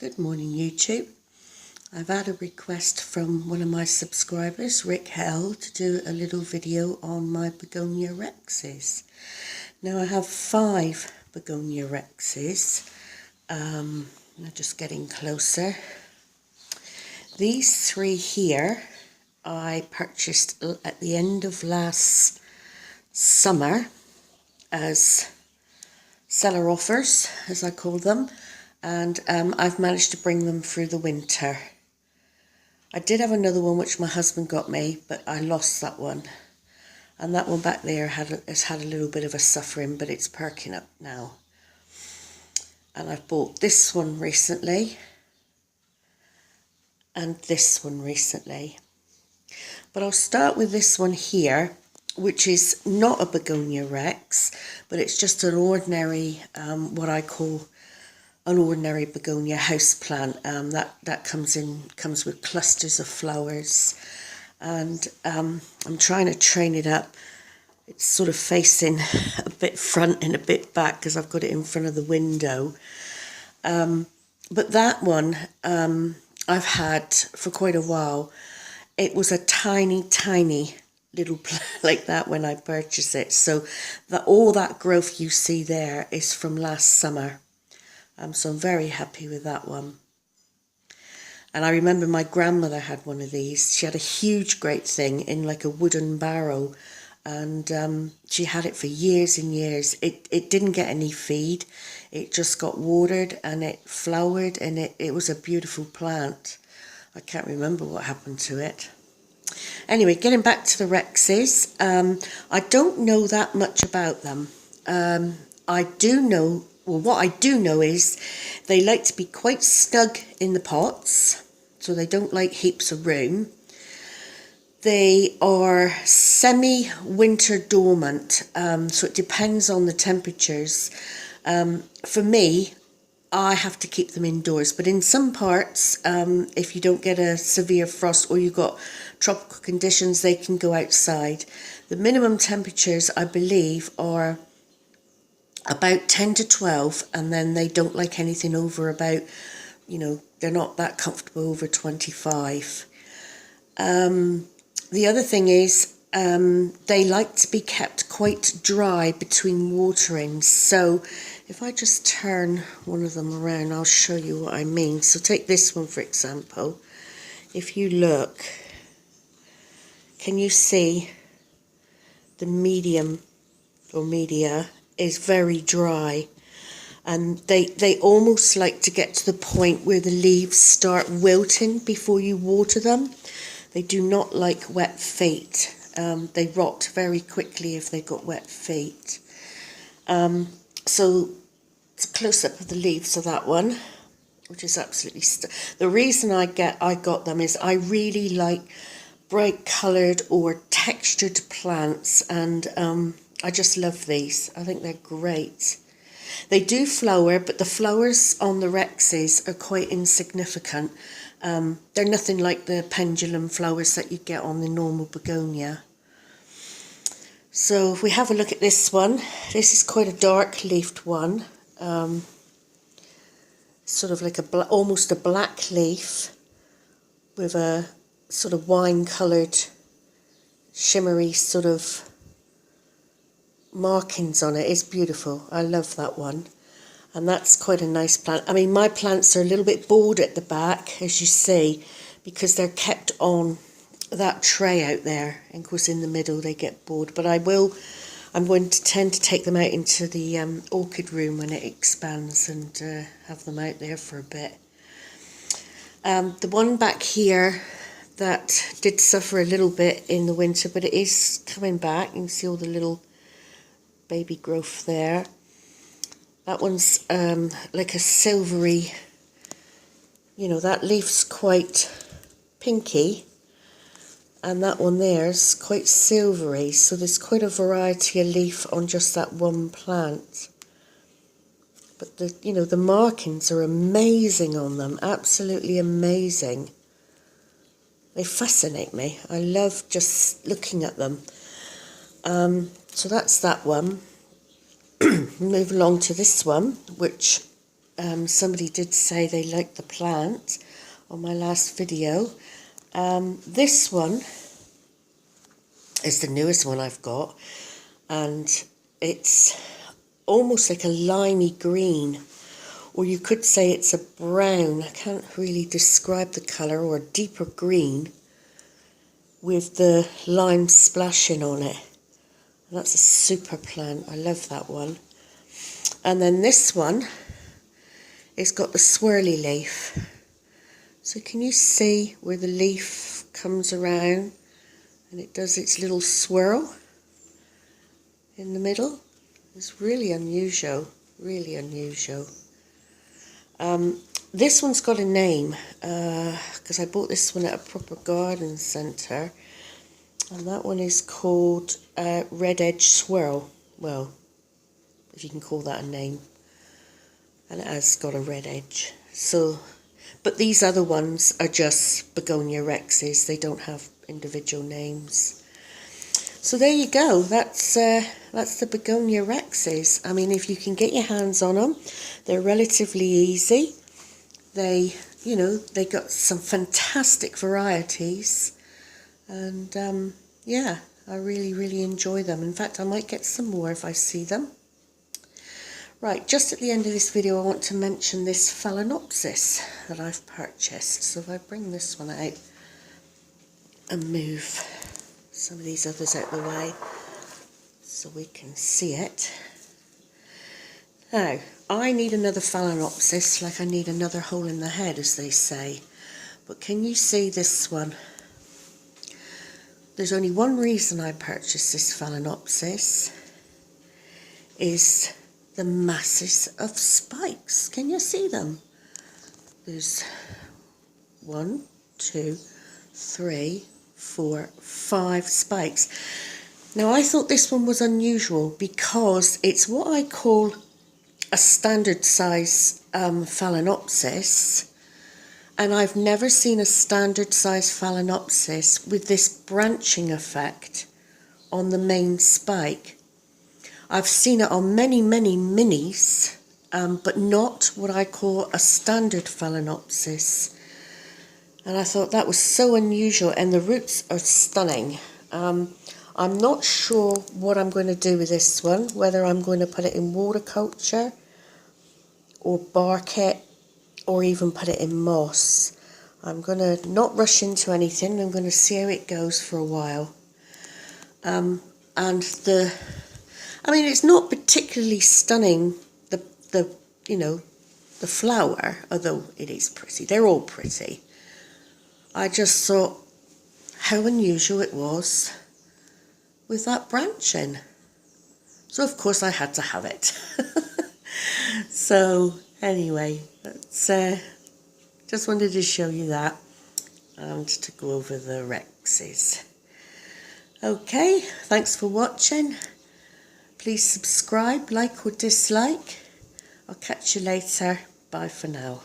Good morning, YouTube. I've had a request from one of my subscribers, Rick Hell, to do a little video on my Begonia Rexes. Now I have 5 Begonia Rexes. They're just getting closer. These 3 here I purchased at the end of last summer as seller offers, as I call them. And I've managed to bring them through the winter. I did have another one which my husband got me, but I lost that one. And that one back there has had a little bit of a suffering, but it's perking up now. And I've bought this one recently, and this one recently. But I'll start with this one here, which is not a Begonia Rex, but it's just an ordinary, what I call an ordinary begonia house plant. That comes with clusters of flowers, and I'm trying to train it up. It's sort of facing a bit front and a bit back because I've got it in front of the window. But that one I've had for quite a while. It was a tiny little plant like that when I purchased it. So all that growth you see there is from last summer. So I'm very happy with that one. And I remember my grandmother had one of these. She had a huge great thing in like a wooden barrel, and she had it for years and years. It didn't get any feed. It just got watered and it flowered, and it was a beautiful plant. I can't remember what happened to it. Anyway, getting back to the Rexes, I don't know that much about them. What I do know is they like to be quite snug in the pots, so they don't like heaps of room. They are semi-winter dormant, so it depends on the temperatures. For me, I have to keep them indoors, but in some parts, if you don't get a severe frost or you've got tropical conditions, they can go outside. The minimum temperatures, I believe, are about 10 to 12, and then they don't like anything over about, they're not that comfortable over 25. The other thing is they like to be kept quite dry between waterings. So if I just turn one of them around, I'll show you what I mean. So take this one, for example. If you look, can you see the medium or media is very dry, and they almost like to get to the point where the leaves start wilting before you water them. They do not like wet feet. They rot very quickly if they've got wet feet. So it's a close-up of the leaves of that one, which is absolutely the reason I got them is I really like bright coloured or textured plants, and I just love these. I think they're great. They do flower, but the flowers on the Rexes are quite insignificant. They're nothing like the pendulum flowers that you get on the normal begonia. So if we have a look at this one, this is quite a dark leafed one. Sort of like almost a black leaf with a sort of wine coloured, shimmery sort of markings on it. Is beautiful. I love that one, and that's quite a nice plant. I mean, my plants are a little bit bored at the back, as you see, because they're kept on that tray out there, and of course in the middle they get bored. But I'm going to tend to take them out into the orchid room when it expands, and have them out there for a bit. The one back here that did suffer a little bit in the winter, but it is coming back. You can see all the little baby growth there. That one's like a silvery, that leaf's quite pinky, and that one there's quite silvery, so there's quite a variety of leaf on just that one plant. But the markings are amazing on them, absolutely amazing. They fascinate me. I love just looking at them. So that's that one. Move along to this one, which somebody did say they liked the plant on my last video. This one is the newest one I've got, and it's almost like a limey green, or you could say it's a brown. I can't really describe the colour, or a deeper green with the lime splashing on it. And that's a super plant. I love that one. And then this one, it's got the swirly leaf. So can you see where the leaf comes around and it does its little swirl in the middle? It's really unusual, really unusual. This one's got a name because I bought this one at a proper garden centre, and that one is called Red Edge Swirl. Well, if you can call that a name. And it has got a red edge. So, but these other ones are just Begonia Rexes. They don't have individual names. So there you go. That's the Begonia Rexes. I mean, if you can get your hands on them, they're relatively easy. They, you know, they got some fantastic varieties, and yeah, I really enjoy them. In fact, I might get some more if I see them. Right, just at the end of this video, I want to mention this Phalaenopsis that I've purchased. So if I bring this one out and move some of these others out of the way so we can see it. Now, I need another Phalaenopsis, like I need another hole in the head, as they say. But can you see this one? There's only one reason I purchased this Phalaenopsis, is the masses of spikes. Can you see them? There's 1, 2, 3, 4, 5 spikes. Now, I thought this one was unusual because it's what I call a standard size Phalaenopsis, and I've never seen a standard size Phalaenopsis with this branching effect on the main spike. I've seen it on many minis, but not what I call a standard Phalaenopsis. And I thought that was so unusual, and the roots are stunning. I'm not sure what I'm going to do with this one, whether I'm going to put it in water culture or bark it, or even put it in moss. I'm going to not rush into anything. I'm going to see how it goes for a while. I mean, it's not particularly stunning, the you know, the flower, although it is pretty. They're all pretty. I just thought how unusual it was with that branching. So, of course, I had to have it. So, anyway, that's, just wanted to show you that and to go over the Rexes. Okay, thanks for watching. Please subscribe, like or dislike. I'll catch you later. Bye for now.